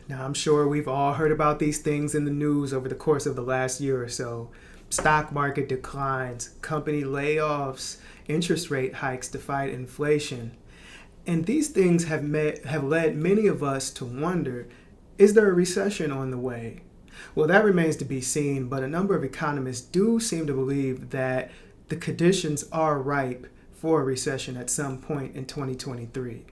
Now, I'm sure we've all heard about these things in the news over the course of the last year or so. Stock market declines, company layoffs, interest rate hikes to fight inflation. And these things have led many of us to wonder, is there a recession on the way? Well, that remains to be seen, but a number of economists do seem to believe that the conditions are ripe for a recession at some point in 2023.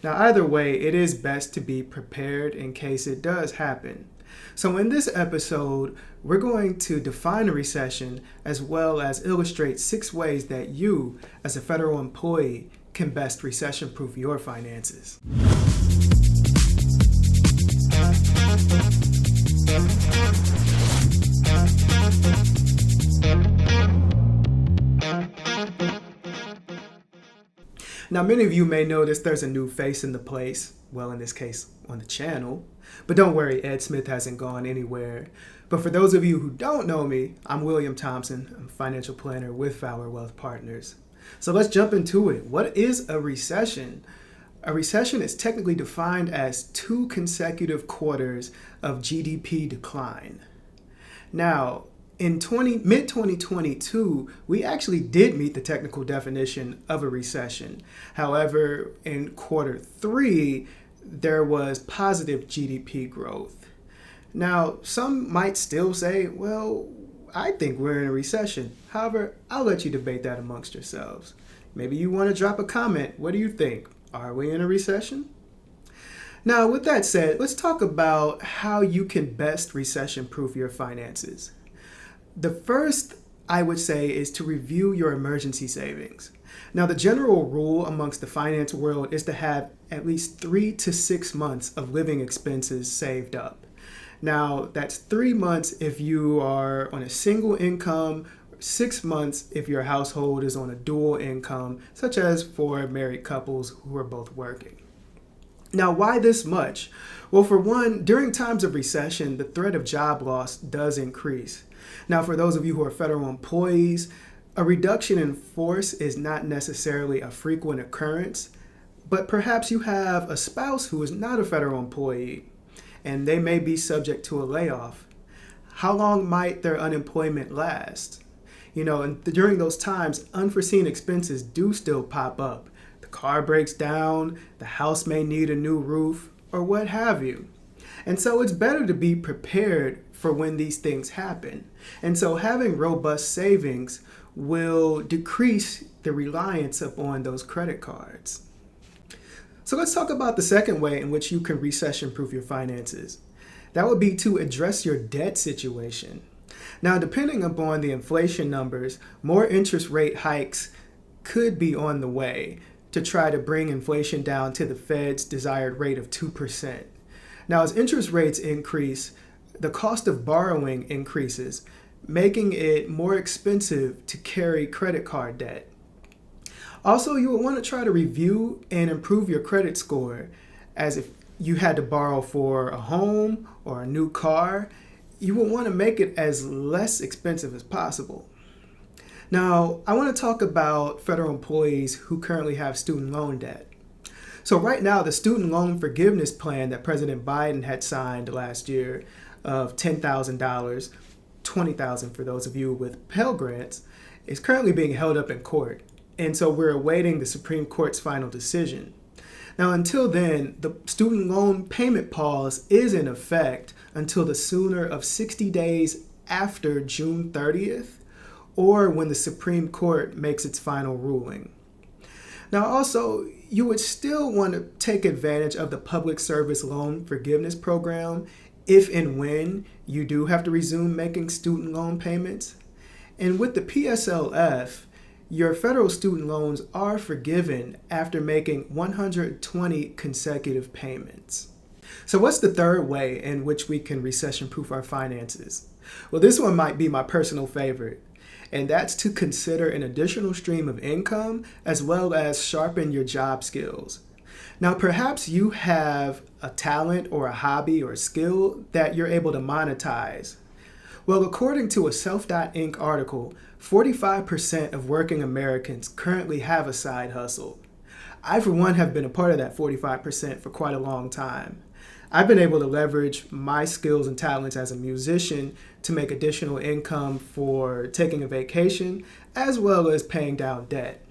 Now, either way, it is best to be prepared in case it does happen. So in this episode, we're going to define a recession as well as illustrate 6 ways that you, as a federal employee, can best recession-proof your finances. Now, many of you may notice there's a new face in the place, well, in this case, on the channel. But don't worry, Ed Smith hasn't gone anywhere. But for those of you who don't know me, I'm William Thompson. I'm a financial planner with Fowler Wealth Partners. So let's jump into it. What is a recession? A recession is technically defined as 2 consecutive quarters of GDP decline. Now, in mid-2022, we actually did meet the technical definition of a recession. However, in quarter 3, there was positive GDP growth. Now, some might still say, well, I think we're in a recession. However, I'll let you debate that amongst yourselves. Maybe you want to drop a comment. What do you think? Are we in a recession? Now, with that said, let's talk about how you can best recession-proof your finances. The first, I would say, is to review your emergency savings. Now, the general rule amongst the finance world is to have at least 3 to 6 months of living expenses saved up. Now, that's 3 months if you are on a single income, 6 months if your household is on a dual income, such as for married couples who are both working. Now, why this much? Well, for one, during times of recession, the threat of job loss does increase. Now, for those of you who are federal employees, a reduction in force is not necessarily a frequent occurrence, but perhaps you have a spouse who is not a federal employee, and they may be subject to a layoff. How long might their unemployment last? And during those times, unforeseen expenses do still pop up. The car breaks down, the house may need a new roof, or what have you. And so it's better to be prepared for when these things happen. And so having robust savings will decrease the reliance upon those credit cards. So let's talk about the second way in which you can recession-proof your finances. That would be to address your debt situation. Now, depending upon the inflation numbers, more interest rate hikes could be on the way to try to bring inflation down to the Fed's desired rate of 2%. Now, as interest rates increase, the cost of borrowing increases, making it more expensive to carry credit card debt. Also, you will want to try to review and improve your credit score, as if you had to borrow for a home or a new car, you will want to make it as less expensive as possible. Now, I want to talk about federal employees who currently have student loan debt. So right now, the student loan forgiveness plan that President Biden had signed last year of $10,000, $20,000 for those of you with Pell Grants, is currently being held up in court. And so we're awaiting the Supreme Court's final decision. Now, until then, the student loan payment pause is in effect until the sooner of 60 days after June 30th, or when the Supreme Court makes its final ruling. Now, also, you would still want to take advantage of the Public Service Loan Forgiveness Program if and when you do have to resume making student loan payments. And with the PSLF, your federal student loans are forgiven after making 120 consecutive payments. So what's the third way in which we can recession-proof our finances? Well, this one might be my personal favorite, and that's to consider an additional stream of income as well as sharpen your job skills. Now, perhaps you have a talent or a hobby or a skill that you're able to monetize. Well, according to a Self.Inc. article, 45% of working Americans currently have a side hustle. I, for one, have been a part of that 45% for quite a long time. I've been able to leverage my skills and talents as a musician to make additional income for taking a vacation, as well as paying down debt.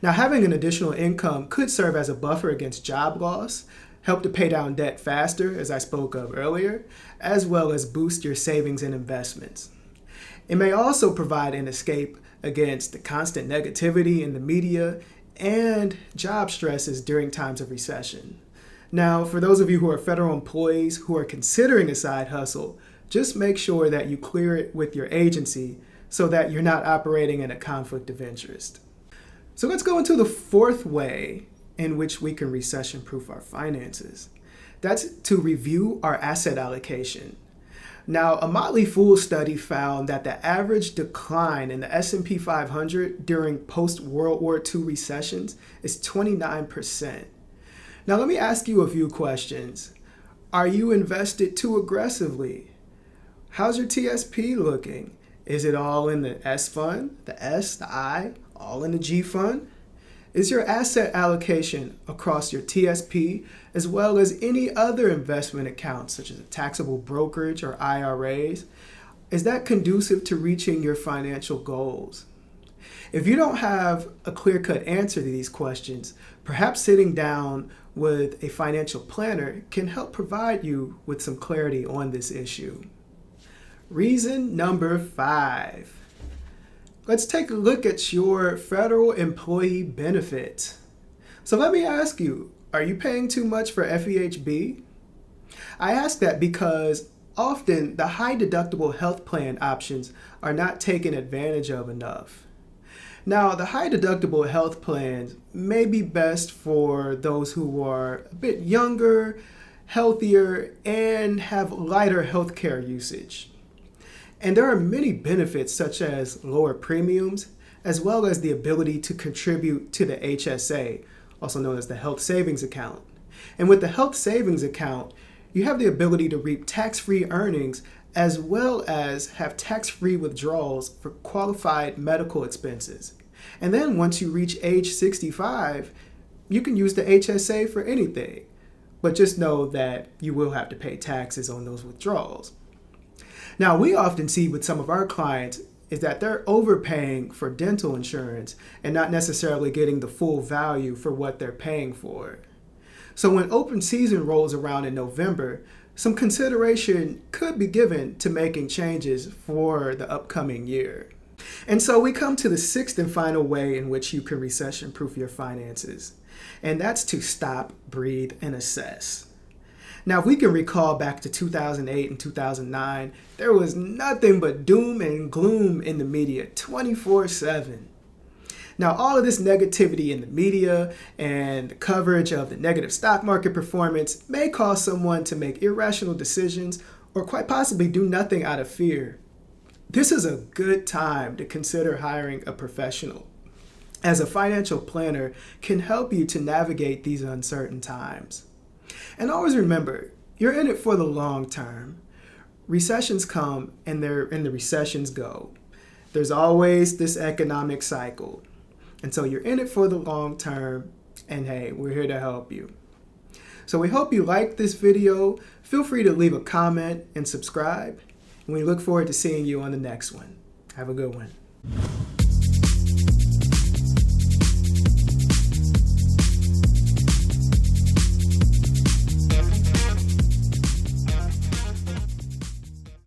Now, having an additional income could serve as a buffer against job loss, help to pay down debt faster, as I spoke of earlier, as well as boost your savings and investments. It may also provide an escape against the constant negativity in the media and job stresses during times of recession. Now, for those of you who are federal employees who are considering a side hustle, just make sure that you clear it with your agency so that you're not operating in a conflict of interest. So let's go into the fourth way in which we can recession-proof our finances. That's to review our asset allocation. Now, a Motley Fool study found that the average decline in the S&P 500 during post-World War II recessions is 29%. Now, let me ask you a few questions. Are you invested too aggressively? How's your TSP looking? Is it all in the S fund, the S, the I, all in the G fund? Is your asset allocation across your TSP as well as any other investment accounts such as a taxable brokerage or IRAs, is that conducive to reaching your financial goals? If you don't have a clear-cut answer to these questions, perhaps sitting down with a financial planner can help provide you with some clarity on this issue. Reason number 5. Let's take a look at your federal employee benefits. So let me ask you, are you paying too much for FEHB? I ask that because often the high deductible health plan options are not taken advantage of enough. Now, the high deductible health plans may be best for those who are a bit younger, healthier, and have lighter healthcare usage. And there are many benefits such as lower premiums, as well as the ability to contribute to the HSA, also known as the Health Savings Account. And with the Health Savings Account, you have the ability to reap tax-free earnings as well as have tax-free withdrawals for qualified medical expenses. And then once you reach age 65, you can use the HSA for anything. But just know that you will have to pay taxes on those withdrawals. Now, we often see with some of our clients is that they're overpaying for dental insurance and not necessarily getting the full value for what they're paying for. So when open season rolls around in November, some consideration could be given to making changes for the upcoming year. And so we come to the sixth and final way in which you can recession-proof your finances, and that's to stop, breathe, and assess. Now, if we can recall back to 2008 and 2009, there was nothing but doom and gloom in the media 24/7. Now, all of this negativity in the media and the coverage of the negative stock market performance may cause someone to make irrational decisions or quite possibly do nothing out of fear. This is a good time to consider hiring a professional, as a financial planner can help you to navigate these uncertain times. And always remember, you're in it for the long term. Recessions come and the recessions go. There's always this economic cycle. And so you're in it for the long term, and hey, we're here to help you. So we hope you liked this video. Feel free to leave a comment and subscribe. And we look forward to seeing you on the next one. Have a good one.